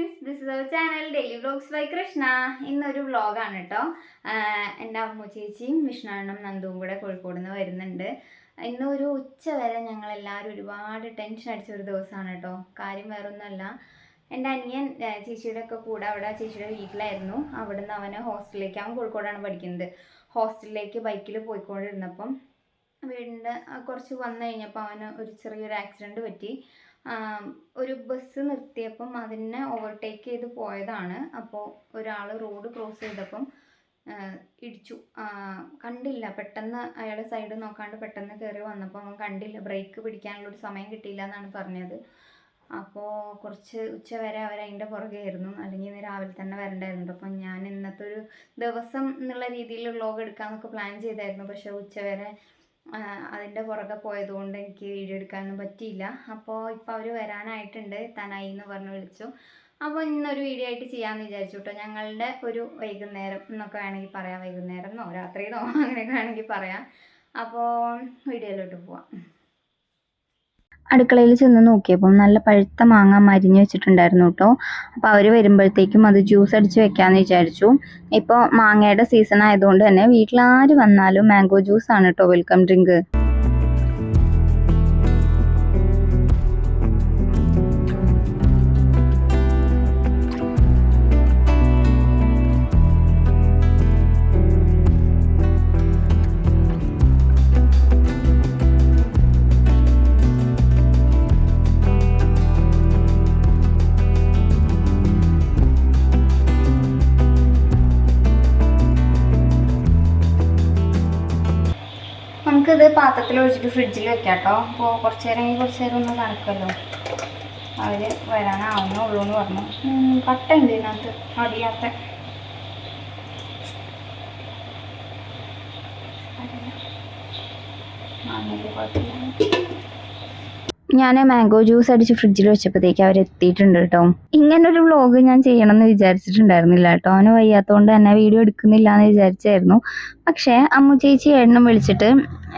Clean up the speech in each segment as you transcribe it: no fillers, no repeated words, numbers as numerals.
Friends, this is our channel daily vlogs by Krishna. ഇന്നൊരു വ്ലോഗാണ് കേട്ടോ. എൻ്റെ അമ്മു ചേച്ചിയും വിഷ്ണുവണ്ണനും നന്ദുവും കൂടെ കോഴിക്കോട് നിന്ന് വരുന്നുണ്ട്. ഇന്നൊരു ഉച്ച വരെ ഞങ്ങളെല്ലാവരും ഒരുപാട് ടെൻഷൻ അടിച്ച ഒരു ദിവസമാണ് കേട്ടോ. കാര്യം വേറൊന്നുമല്ല, എൻ്റെ അനിയൻ ചേച്ചിയുടെ ഒക്കെ കൂടെ അവിടെ ചേച്ചിയുടെ വീട്ടിലായിരുന്നു. അവിടുന്ന് അവന് ഹോസ്റ്റലിലേക്ക്, അവൻ കോഴിക്കോടാണ് പഠിക്കുന്നത്, ഹോസ്റ്റലിലേക്ക് ബൈക്കിൽ പോയിക്കൊണ്ടിരുന്നപ്പം വീടിൻ്റെ കുറച്ച് വന്നു കഴിഞ്ഞപ്പോൾ അവന് ഒരു ചെറിയൊരു ആക്സിഡൻറ്റ് പറ്റി. ഒരു ബസ് നിർത്തിയപ്പം അതിനെ ഓവർടേക്ക് ചെയ്ത് പോയതാണ്. അപ്പോൾ ഒരാൾ റോഡ് ക്രോസ് ചെയ്തപ്പം ഇടിച്ചു. കണ്ടില്ല, പെട്ടെന്ന് അയാൾ സൈഡ് നോക്കാണ്ട് പെട്ടെന്ന് കയറി വന്നപ്പോൾ അവൻ കണ്ടില്ല, ബ്രേക്ക് പിടിക്കാനുള്ളൊരു സമയം കിട്ടിയില്ല എന്നാണ് പറഞ്ഞത്. അപ്പോൾ കുറച്ച് ഉച്ച വരെ അവരതിൻ്റെ പുറകെയായിരുന്നു, അല്ലെങ്കിൽ ഇന്ന് രാവിലെ തന്നെ വരണ്ടായിരുന്നു. അപ്പം ഞാൻ ഇന്നത്തെ ഒരു ദിവസം എന്നുള്ള രീതിയിൽ വ്ലോഗ് എടുക്കാമെന്നൊക്കെ പ്ലാൻ ചെയ്തായിരുന്നു. പക്ഷേ ഉച്ച വരെ അതിൻ്റെ പുറകെ പോയതുകൊണ്ട് എനിക്ക് വീഡിയോ എടുക്കാനൊന്നും പറ്റിയില്ല. അപ്പോൾ ഇപ്പോൾ അവർ വരാനായിട്ടുണ്ട്, തനായി എന്ന് പറഞ്ഞ് വിളിച്ചു. അപ്പോൾ ഇന്നൊരു വീഡിയോ ആയിട്ട് ചെയ്യാമെന്ന് വിചാരിച്ചു കേട്ടോ. ഞങ്ങളുടെ ഒരു വൈകുന്നേരം എന്നൊക്കെ വേണമെങ്കിൽ പറയാം, വൈകുന്നേരം എന്നോ രാത്രിയിലോ അങ്ങനെയൊക്കെ വേണമെങ്കിൽ പറയാം. അപ്പോൾ വീഡിയോയിലോട്ട് പോവാം. അടുക്കളയിൽ ചെന്ന് നോക്കിയപ്പോൾ നല്ല പഴുത്ത മാങ്ങ മരിഞ്ഞു വെച്ചിട്ടുണ്ടായിരുന്നു കേട്ടോ. അപ്പോൾ അവർ വരുമ്പോഴത്തേക്കും അത് ജ്യൂസ് അടിച്ച് വെക്കാമെന്ന് വിചാരിച്ചു. ഇപ്പോൾ മാങ്ങയുടെ സീസൺ ആയതുകൊണ്ട് തന്നെ വീട്ടിലാര് വന്നാലും മാംഗോ ജ്യൂസാണ് കേട്ടോ വെൽക്കം ഡ്രിങ്ക്. നമുക്കിത് പാത്രത്തിൽ ഒഴിച്ചിട്ട് ഫ്രിഡ്ജിൽ വെക്കാം കേട്ടോ. അപ്പോൾ കുറച്ച് നേരം ഒന്ന് തണുക്കുമല്ലോ. അവർ വരാനാവുന്നേ ഉള്ളൂ എന്ന് പറഞ്ഞു. കട്ട ഉണ്ട് ഇതിനകത്ത്, അടിയാത്ത. ഞാൻ മാംഗോ ജ്യൂസ് അടിച്ച് ഫ്രിഡ്ജിൽ വെച്ചപ്പോഴത്തേക്ക് അവരെത്തിയിട്ടുണ്ട് കേട്ടോ. ഇങ്ങനൊരു വ്ലോഗ് ഞാൻ ചെയ്യണമെന്ന് വിചാരിച്ചിട്ടുണ്ടായിരുന്നില്ല കേട്ടോ. അവന് വയ്യാത്തതുകൊണ്ട് തന്നെ വീഡിയോ എടുക്കുന്നില്ല എന്ന് വിചാരിച്ചായിരുന്നു. പക്ഷേ അമ്മു ചേച്ചി എണ്ണം വിളിച്ചിട്ട്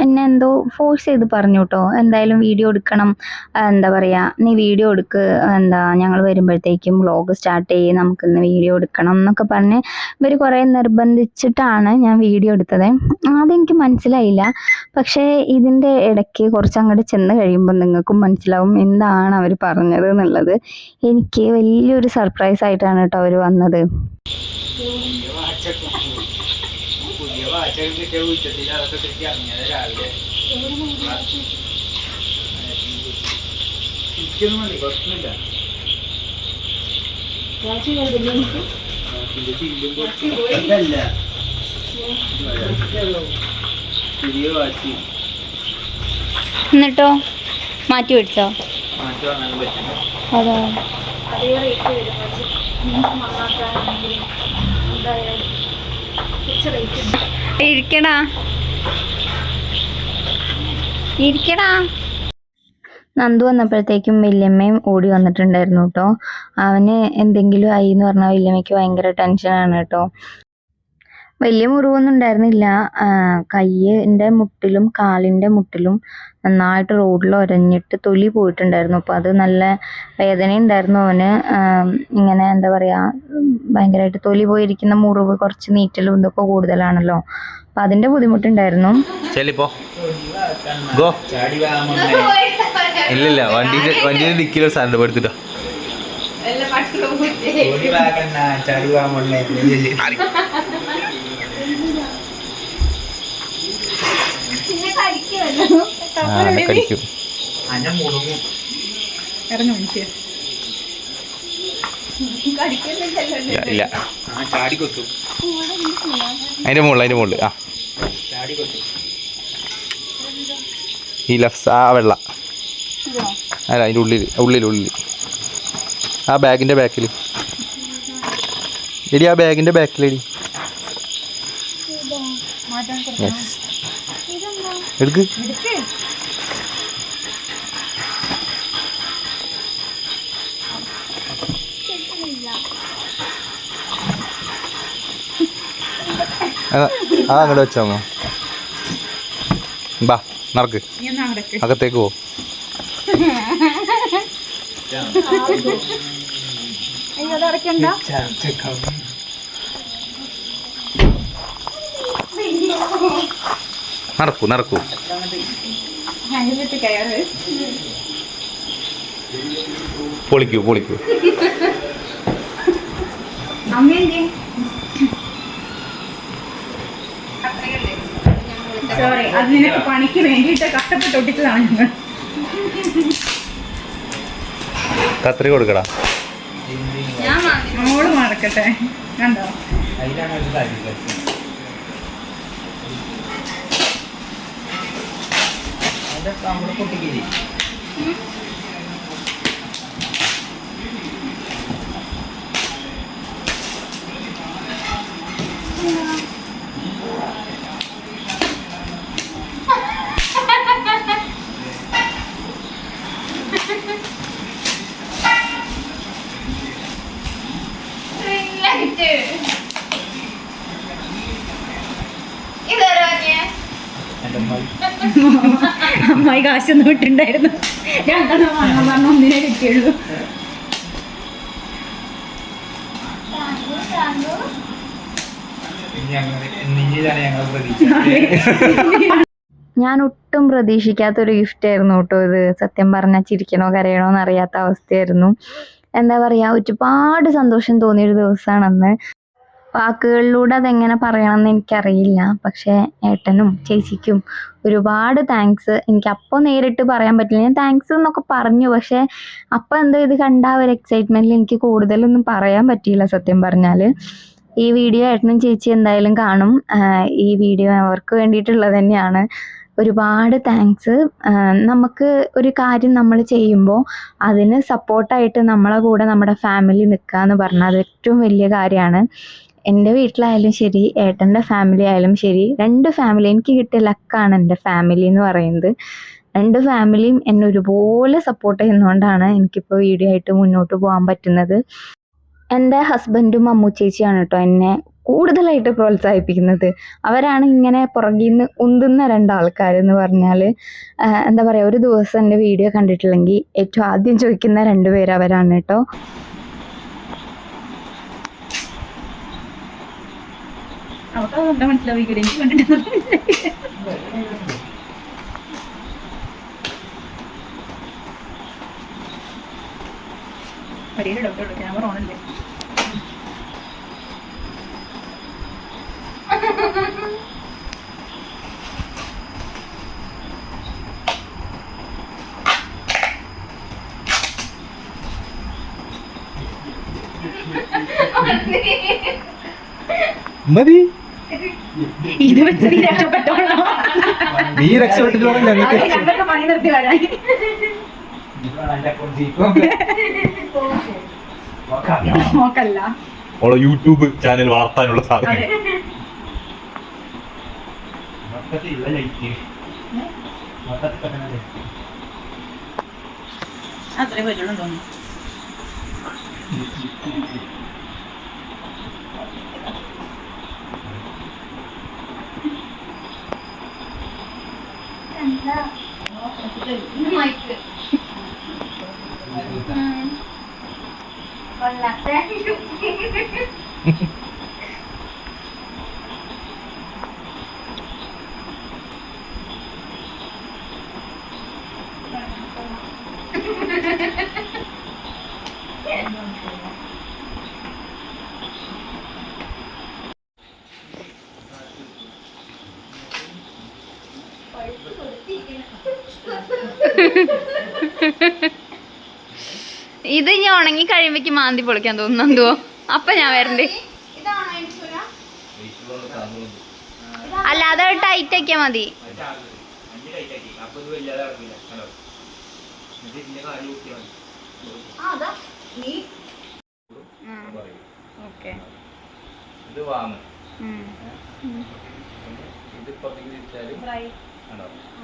എന്നെ എന്തോ ഫോഴ്സ് ചെയ്ത് പറഞ്ഞു കേട്ടോ, എന്തായാലും വീഡിയോ എടുക്കണം, എന്താ പറയുക, നീ വീഡിയോ എടുക്ക്, ഞങ്ങൾ വരുമ്പോഴത്തേക്കും വ്ലോഗ് സ്റ്റാർട്ട് ചെയ്യും, നമുക്കിന്ന് വീഡിയോ എടുക്കണം എന്നൊക്കെ പറഞ്ഞ് ഇവർ കുറേ നിർബന്ധിച്ചിട്ടാണ് ഞാൻ വീഡിയോ എടുത്തത്. അതെനിക്ക് മനസ്സിലായില്ല. പക്ഷേ ഇതിൻ്റെ ഇടയ്ക്ക് കുറച്ച് അങ്ങോട്ട് ചെന്ന് കഴിയുമ്പോൾ നിങ്ങൾക്കും മനസ്സിലാവും എന്താണ് അവർ പറഞ്ഞത് എന്നുള്ളത്. എനിക്ക് വലിയൊരു സർപ്രൈസ് ആയിട്ടാണ് കേട്ടോ അവർ വന്നത്. എന്നിട്ടോ മാറ്റി പിടിച്ചോ? അതാ ഇരിക്കടാ. നന്ദു വന്നപ്പോഴത്തേക്കും വല്യമ്മയും ഓടി വന്നിട്ടുണ്ടായിരുന്നു കേട്ടോ. അവന് എന്തെങ്കിലും ആയി എന്ന് പറഞ്ഞാൽ വല്യമ്മയ്ക്ക് ഭയങ്കര ടെൻഷനാണ് കേട്ടോ. വലിയ മുറിവൊന്നും ഉണ്ടായിരുന്നില്ല. കയ്യിൻ്റെ മുട്ടിലും കാലിൻ്റെ മുട്ടിലും നന്നായിട്ട് റോഡിൽ ഒരഞ്ഞിട്ട് തൊലി പോയിട്ടുണ്ടായിരുന്നു. അപ്പോൾ അത് നല്ല വേദന ഉണ്ടായിരുന്നു അവന്. ഇങ്ങനെ എന്താ പറയുക, ഭയങ്കരമായിട്ട് തൊലി പോയിരിക്കുന്ന മുറിവ് കുറച്ച് നീറ്റലും ഇതൊക്കെ കൂടുതലാണല്ലോ, അപ്പം അതിൻ്റെ ബുദ്ധിമുട്ടുണ്ടായിരുന്നു. ഇല്ലില്ല, വണ്ടിയിൽ ഡിക്കിലോ സാധനം എടുത്തിട്ടോ. കടിക്കും. ഇല്ല, അതിന്റെ മുകളിൽ ആ ഈ ലെഫ്റ്റ് ആ വെള്ള അല്ല, അതിൻ്റെ ഉള്ളിൽ ആ ബാഗിൻ്റെ ബാക്കിൽ എടി, ആ ബാഗിൻ്റെ ബാക്കിലെടി. യെസ്, എടുക്ക്. ആ അങ്ങോട്ട് വെച്ചാൽ ബാ, നടക്ക്, അകത്തേക്ക് പോ. അയ്യോ അത് അടയ്ക്കണ്ട. നടക്കൂ നടക്കൂ. പൊളിക്കൂ പൊളിക്കൂ. സോറി, അത് നിനക്ക് പണിക്ക് വേണ്ടിയിട്ട് കഷ്ടപ്പെട്ട് ഒട്ടിച്ചതാണ് ഞങ്ങൾ. കത്രി കൊടുക്കടാ. മോള് മറക്കട്ടെ, കണ്ടോ? അമ്മായി കാശൊന്നും വിട്ടുണ്ടായിരുന്നു. രണ്ടെണ്ണം വാങ്ങാൻ പറഞ്ഞ ഒന്നിനെ കിട്ടിയുള്ളൂ. ഞാൻ ഒട്ടും പ്രതീക്ഷിക്കാത്തൊരു ഗിഫ്റ്റ് ആയിരുന്നു കേട്ടോ ഇത്. സത്യം പറഞ്ഞാൽ ചിരിക്കണോ കരയണോ എന്നറിയാത്ത അവസ്ഥയായിരുന്നു. എന്താ പറയുക, ഒരുപാട് സന്തോഷം തോന്നിയൊരു ദിവസമാണെന്ന്. വാക്കുകളിലൂടെ അതെങ്ങനെ പറയണമെന്ന് എനിക്കറിയില്ല. പക്ഷേ ഏട്ടനും ചേച്ചിക്കും ഒരുപാട് താങ്ക്സ്. എനിക്ക് അപ്പോൾ നേരിട്ട് പറയാൻ പറ്റില്ല. ഞാൻ താങ്ക്സ് എന്നൊക്കെ പറഞ്ഞു, പക്ഷേ അപ്പോൾ എന്തോ ഇത് കണ്ട ഒരു എക്സൈറ്റ്മെൻറ്റിൽ എനിക്ക് കൂടുതലൊന്നും പറയാൻ പറ്റിയില്ല സത്യം പറഞ്ഞാൽ. ഈ വീഡിയോ ഏട്ടനും ചേച്ചി എന്തായാലും കാണും. ഈ വീഡിയോ അവർക്ക് വേണ്ടിയിട്ടുള്ളത് തന്നെയാണ്. ഒരുപാട് താങ്ക്സ്. നമുക്ക് ഒരു കാര്യം നമ്മൾ ചെയ്യുമ്പോൾ അതിന് സപ്പോർട്ടായിട്ട് നമ്മളെ കൂടെ നമ്മുടെ ഫാമിലി നിൽക്കുക എന്ന് പറഞ്ഞാൽ അത് ഏറ്റവും വലിയ കാര്യമാണ്. എൻ്റെ വീട്ടിലായാലും ശരി, ഏട്ടൻ്റെ ഫാമിലി ആയാലും ശരി, രണ്ട് ഫാമിലി എനിക്ക് കിട്ടിയ ലക്കാണ് എൻ്റെ ഫാമിലി എന്ന് പറയുന്നത്. രണ്ട് ഫാമിലിയും എന്നെ ഒരുപോലെ സപ്പോർട്ട് ചെയ്യുന്നതുകൊണ്ടാണ് എനിക്കിപ്പോൾ വീഡിയോ ആയിട്ട് മുന്നോട്ട് പോകാൻ പറ്റുന്നത്. എൻ്റെ ഹസ്ബൻഡും അമ്മു ചേച്ചിയാണ് കേട്ടോ എന്നെ കൂടുതലായിട്ട് പ്രോത്സാഹിപ്പിക്കുന്നത്. അവരാണ് ഇങ്ങനെ പുറകിൽ നിന്ന് ഉന്തുന്ന രണ്ടാൾക്കാരെന്ന് പറഞ്ഞാൽ. എന്താ പറയുക, ഒരു ദിവസം എൻ്റെ വീഡിയോ കണ്ടിട്ടില്ലെങ്കിൽ ഏറ്റവും ആദ്യം ചോദിക്കുന്ന രണ്ടുപേര് അവരാണ് കേട്ടോ. മനസ്സിലാവില്ല ക്യാമറ ഓണല്ലേ. മതി. ഇത് വെച്ച് നീ രക്ഷപ്പെട്ടോളോ? നീ രക്ഷപ്പെട്ടിട്ടോ? ഞങ്ങൾക്ക് പണി നിർത്തി വരാൻ. നോക്കല്ല ഓളെ യൂട്യൂബ് ചാനൽ വളർത്താനുള്ള സാധനം. അത്രേ പറ്റുള്ളൂ തോന്നുന്നു. ഇത് ഇനി ഉണങ്ങി കഴിയുമ്പോ മാന്തി പൊളിക്കാൻ തോന്നുന്നു. അപ്പൊ ഞാൻ വരണ്ടേ? അല്ലാതെ ടൈറ്റ് ആക്കിയാ മതി. ഓക്കെ.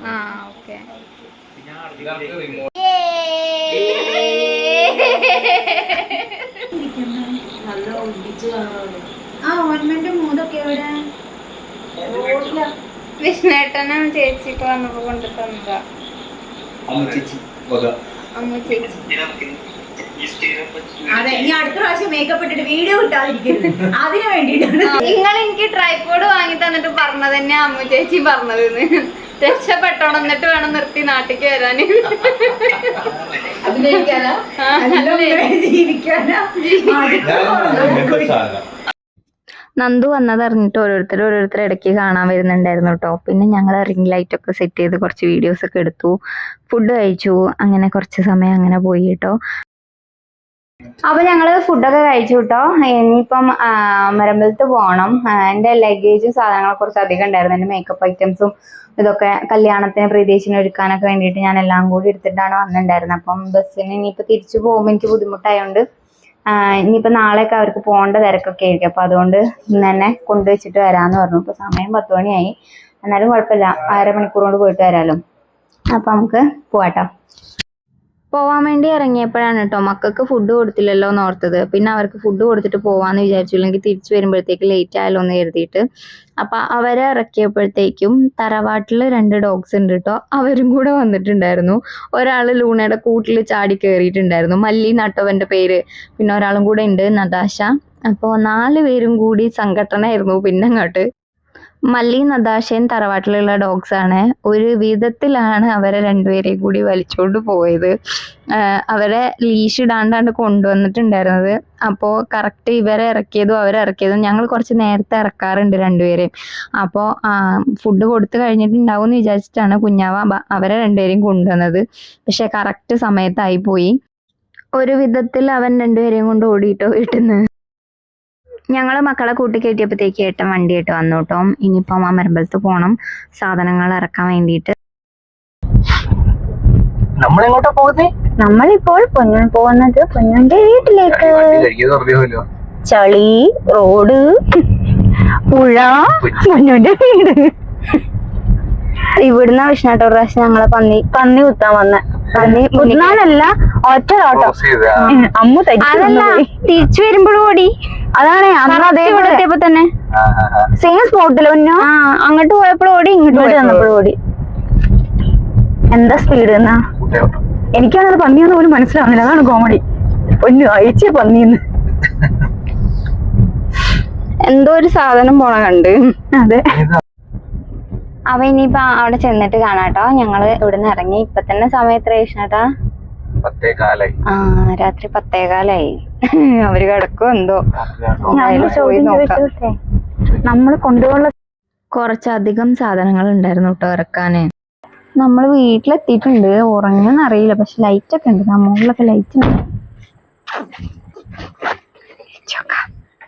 ആ ഓക്കെ. വിഷ്ണേട്ടനും ചേച്ചിക്ക് വന്നപ്പോ കൊണ്ട് തന്നതാ. അമ്മു ചേച്ചി അതെ, ഇനി അടുത്ത പ്രാവശ്യം മേക്കപ്പ് ഇട്ടിട്ട് വീഡിയോ കിട്ടാതിരിക്കരുത്, അതിനു വേണ്ടിയിട്ടാണ്. നിങ്ങൾ എനിക്ക് ട്രൈപോഡ് വാങ്ങി തന്നിട്ട് പറഞ്ഞത് തന്നെ അമ്മു ചേച്ചി പറഞ്ഞതെന്ന്. രക്ഷപ്പെട്ടോണം, എന്നിട്ട് വേണം നിർത്തി നാട്ടിക്ക് വരാന്. അഭിനയിക്കാനാ ജീവിക്കാനാ? നന്ദു വന്നതറിഞ്ഞിട്ട് ഓരോരുത്തർ ഇടയ്ക്ക് കാണാൻ വരുന്നുണ്ടായിരുന്നു കേട്ടോ. പിന്നെ ഞങ്ങൾ റിംഗ് ലൈറ്റ് ഒക്കെ സെറ്റ് ചെയ്ത് കുറച്ച് വീഡിയോസ് ഒക്കെ എടുത്തു, ഫുഡ് കഴിച്ചു, അങ്ങനെ കുറച്ച് സമയം അങ്ങനെ പോയി കേട്ടോ. അപ്പൊ ഞങ്ങള് ഫുഡൊക്കെ കഴിച്ചു കേട്ടോ. ഇനിയിപ്പം മരമ്പലത്ത് പോകണം. എൻ്റെ ലഗേജും സാധനങ്ങളൊക്കെ കുറച്ച് അധികം ഉണ്ടായിരുന്നു. എൻ്റെ മേക്കപ്പ് ഐറ്റംസും ഇതൊക്കെ കല്യാണത്തിന് പ്രീതേശിന് ഒരുക്കാനൊക്കെ വേണ്ടിയിട്ട് ഞാൻ എല്ലാം കൂടി എടുത്തിട്ടാണ് വന്നിട്ടുണ്ടായിരുന്നത്. അപ്പം ബസ്സിന് ഇനിയിപ്പോൾ തിരിച്ചു പോകുമ്പോൾ എനിക്ക് ബുദ്ധിമുട്ടായതുകൊണ്ട് ഇനിയിപ്പോൾ നാളെയൊക്കെ അവർക്ക് പോകേണ്ട തിരക്കൊക്കെ ആയിരിക്കും. അപ്പോൾ അതുകൊണ്ട് ഇന്ന് തന്നെ കൊണ്ടുവച്ചിട്ട് വരാമെന്ന് പറഞ്ഞു. ഇപ്പോൾ സമയം 10 മണിയായി, എന്നാലും കുഴപ്പമില്ല, 1/2 മണിക്കൂർ കൊണ്ട് പോയിട്ട് വരാമല്ലോ. അപ്പം നമുക്ക് പോവാട്ടോ. പോവാൻ വേണ്ടി ഇറങ്ങിയപ്പോഴാണ് കേട്ടോ മക്കൾക്ക് ഫുഡ് കൊടുത്തില്ലല്ലോ എന്ന് ഓർത്തത്. പിന്നെ അവർക്ക് ഫുഡ് കൊടുത്തിട്ട് പോവാന്ന് വിചാരിച്ചു, ഇല്ലെങ്കിൽ തിരിച്ചു വരുമ്പോഴത്തേക്ക് ലേറ്റ് ആയാലോ എന്ന് കരുതിയിട്ട്. അപ്പം അവരെ ഇറക്കിയപ്പോഴത്തേക്കും തറവാട്ടിൽ 2 ഡോഗ്സ് ഉണ്ട് കേട്ടോ. അവരും കൂടെ വന്നിട്ടുണ്ടായിരുന്നു. ഒരാൾ ലൂണയുടെ കൂട്ടിൽ ചാടി കയറിയിട്ടുണ്ടായിരുന്നു, മല്ലി നട്ടവൻ്റെ പേര്. പിന്നെ ഒരാളും കൂടെ ഉണ്ട്, നതാശ. അപ്പോൾ 4 പേരും കൂടി സംഘടനയായിരുന്നു. പിന്നെ അങ്ങോട്ട് മല്ലി നദാശയും തറവാട്ടിലുള്ള ഡോഗ്സ് ആണ്. ഒരു വിധത്തിലാണ് അവരെ 2 പേരെയും കൂടി വലിച്ചുകൊണ്ട് പോയത്. അവരെ ലീഷ് ഇടാണ്ടാണ് കൊണ്ടുവന്നിട്ടുണ്ടായിരുന്നത്. അപ്പോൾ കറക്റ്റ് ഇവരെ ഇറക്കിയതും അവരെ ഇറക്കിയതും ഞങ്ങൾ കുറച്ച് നേരത്തെ ഇറക്കാറുണ്ട് 2 പേരെയും. അപ്പോൾ ഫുഡ് കൊടുത്തു കഴിഞ്ഞിട്ടുണ്ടാവും എന്ന് വിചാരിച്ചിട്ടാണ് കുഞ്ഞാവ അവരെ 2 പേരെയും കൊണ്ടുവന്നത്. പക്ഷെ കറക്റ്റ് സമയത്തായി പോയി. ഒരു വിധത്തിൽ അവൻ 2 പേരെയും കൊണ്ട് ഓടിയിട്ടോ വീട്ടിന്ന്. ഞങ്ങൾ മക്കളെ കൂട്ടിക്കയറ്റിയപ്പോഴത്തേക്ക് ഏട്ടൻ വണ്ടിയായിട്ട് വന്നു കേട്ടോ. ഇനിയിപ്പം അമരമ്പലത്ത് പോകണം സാധനങ്ങൾ ഇറക്കാൻ വേണ്ടിയിട്ട്. നമ്മളെങ്ങോട്ടാ പോകുന്നേ? നമ്മളിപ്പോൾ പോകുന്നത് പൊന്നുന്റെ വീട്ടിലേക്ക്. ചളി, റോഡ്, പുഴ, പൊന്നുന്റെ വീട്. ഇവിടുന്ന വിഷ്ണാട്ടോ പ്രാവശ്യം ഞങ്ങളെ പന്നി കുത്താൻ വന്ന. പന്നി കുത്താനല്ല, ഒറ്റ അമ്മു അതല്ല, തിരിച്ചു വരുമ്പോഴും ഓടി. അതാണ് ഇവിടെ എത്തിയപ്പോ തന്നെ സെയിം സ്പോട്ടിൽ ഒന്നോ അങ്ങോട്ട് പോയപ്പോഴും ഓടി, ഇങ്ങോട്ട് വന്നപ്പോഴും ഓടി. എന്താ സ്പീഡ് എന്നാ എനിക്കങ്ങനെ പന്നിയൊന്നും പോലും മനസ്സിലാവുന്നില്ല. അതാണ് കോമഡി. പൊന്നു അയച്ച പന്നിന്ന് എന്തോ ഒരു സാധനം പോണ കണ്ട്. അതെ, അവ ഇനിയിപ്പോ അവിടെ ചെന്നിട്ട് കാണാട്ടോ. ഞങ്ങള് ഇവിടുന്ന് ഇറങ്ങി. ഇപ്പൊ തന്നെ സമയം എത്ര കൃഷ്ണേട്ടാ? 10:15. രാത്രി 10:15. അവര് കിടക്കോ എന്തോ. നമ്മള് കൊണ്ടുപോകുന്ന കുറച്ചധികം സാധനങ്ങൾ ഉണ്ടായിരുന്നു കേട്ടോ ഇറക്കാന്. നമ്മള് വീട്ടിലെത്തിയിട്ടുണ്ട്. ഉറങ്ങുന്നറിയില്ല, പക്ഷെ ലൈറ്റ് ഒക്കെ ഉണ്ട്. മുകളിലൊക്കെ ലൈറ്റ് ഉണ്ട്.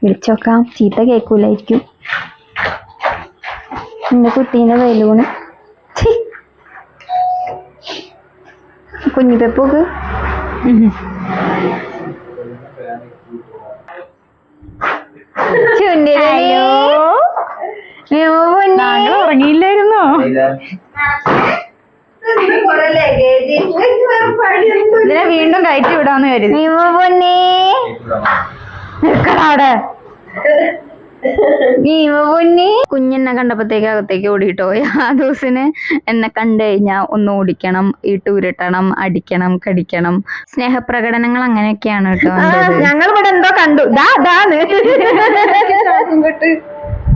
വിളിച്ചോക്കാം, ചീത്ത കേൾക്കൂലായിരിക്കും. എന്റെ കുട്ടീന്റെ ബലൂണ് കുഞ്ഞിപ്പെപ്പൂക്ക് ഉറങ്ങിയില്ലായിരുന്നോ? ഇതിനെ വീണ്ടും കയറ്റി വിടാന്ന് കരുതി. നിൽക്കടാടെ കുഞ്ഞെന്നെ കണ്ടപ്പോഴത്തേക്ക് അകത്തേക്ക് ഓടിട്ടോ. ആ ദിവസത്തിന് എന്നെ കണ്ടു കഴിഞ്ഞാൽ ഒന്ന് ഓടിക്കണം, ഇട്ടുരുട്ടണം, അടിക്കണം, കടിക്കണം. സ്നേഹപ്രകടനങ്ങൾ അങ്ങനെയൊക്കെയാണ് കേട്ടോ. ഞങ്ങൾ ഇവിടെ എന്തോ കണ്ടു.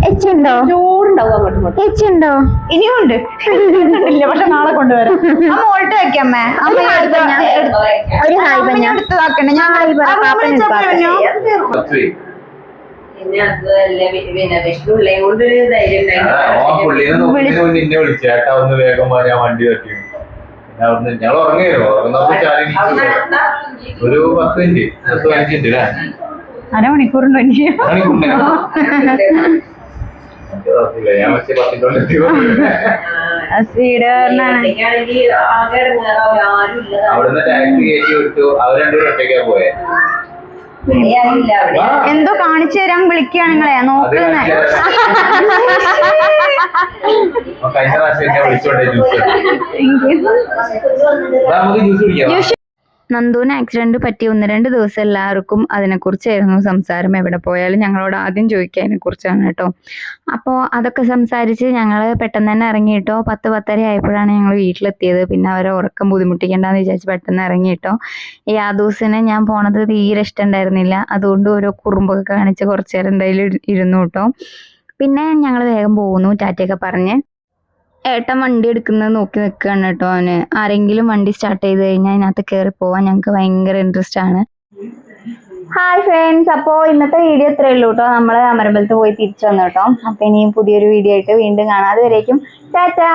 എച്ചുണ്ടോ? എച്ചുണ്ടോ? ഇനിയും ഉണ്ട്, പക്ഷെ നാളെ കൊണ്ടുവരാം. മോൾട്ട് വെക്കമ്മേ. ഒരു ഹായ് പറഞ്ഞ എടുത്തതാക്കണ്ടേ? ഞാൻ പിന്നെ അതുമല്ല പിന്നെ വിഷ്ണുള്ളേ കൊണ്ടൊരു ധൈര്യം നിന്നെ വിളിച്ചു ചേട്ടാ ഒന്ന് വേഗം വരാൻ വണ്ടി തട്ടി. പിന്നെ അവിടുന്ന് ഞങ്ങൾ ഉറങ്ങിയോ? ഉറങ്ങുന്നപ്പോ ഒരു 10 മിനിറ്റ് 15 മിനിറ്റ് അല്ലേ? അരമണിക്കൂറുണ്ടോ? ഞാൻ പക്ഷേ 10 അവിടുന്ന് ടാക്സി കയറ്റി വിട്ടു. അവർ 2 പേരും ഒറ്റയ്ക്കാ പോയെ. എന്തോ കാണിച്ചു തരാൻ വിളിക്കുകയാണ് നിങ്ങളെ. നോക്കുന്ന കഴിഞ്ഞ പ്രാവശ്യം എന്നെ വിളിച്ചോണ്ടേ ജ്യൂസ് നമുക്ക് ജ്യൂസ് കുടിക്കാം. നന്ദുവിന് ആക്സിഡന്റ് പറ്റി 1-2 ദിവസം എല്ലാവർക്കും അതിനെക്കുറിച്ചായിരുന്നു സംസാരം. എവിടെ പോയാലും ഞങ്ങളോട് ആദ്യം ചോദിക്കുക അതിനെക്കുറിച്ചാണ് കേട്ടോ. അപ്പോൾ അതൊക്കെ സംസാരിച്ച് ഞങ്ങൾ പെട്ടെന്ന് തന്നെ ഇറങ്ങിയിട്ടോ. 10-10:30 ആയപ്പോഴാണ് ഞങ്ങൾ വീട്ടിലെത്തിയത്. പിന്നെ അവരെ ഉറക്കം ബുദ്ധിമുട്ടിക്കേണ്ടെന്ന് വിചാരിച്ച് പെട്ടെന്ന് ഇറങ്ങിയിട്ടോ. ഈ യാദൂസിന് ഞാൻ പോണത് തീരെ ഇഷ്ടമുണ്ടായിരുന്നില്ല. അതുകൊണ്ട് ഓരോ കുറുമ്പൊക്കെ കാണിച്ച് കുറച്ച് നേരം എന്തായാലും ഇരുന്നു കേട്ടോ. പിന്നെ ഞങ്ങൾ വേഗം പോകുന്നു, ടാറ്റയൊക്കെ പറഞ്ഞ്. ഏട്ടൻ വണ്ടി എടുക്കുന്നത് നോക്കി നിൽക്കുകയാണ് കേട്ടോ. അവന് ആരെങ്കിലും വണ്ടി സ്റ്റാർട്ട് ചെയ്ത് കഴിഞ്ഞാൽ അതിനകത്ത് കയറി പോവാൻ ഞങ്ങൾക്ക് ഭയങ്കര ഇൻട്രസ്റ്റ് ആണ്. ഹായ് ഫ്രണ്ട്സ്, അപ്പോൾ ഇന്നത്തെ വീഡിയോ ഇത്രയേ ഉള്ളൂ കേട്ടോ. നമ്മൾ അമരമ്പലത്ത് പോയി തിരിച്ചു വന്നു കേട്ടോ. അപ്പോൾ ഇനിയും പുതിയൊരു വീഡിയോ ആയിട്ട് വീണ്ടും കാണാം. അതുവരേക്കും ടാറ്റാ.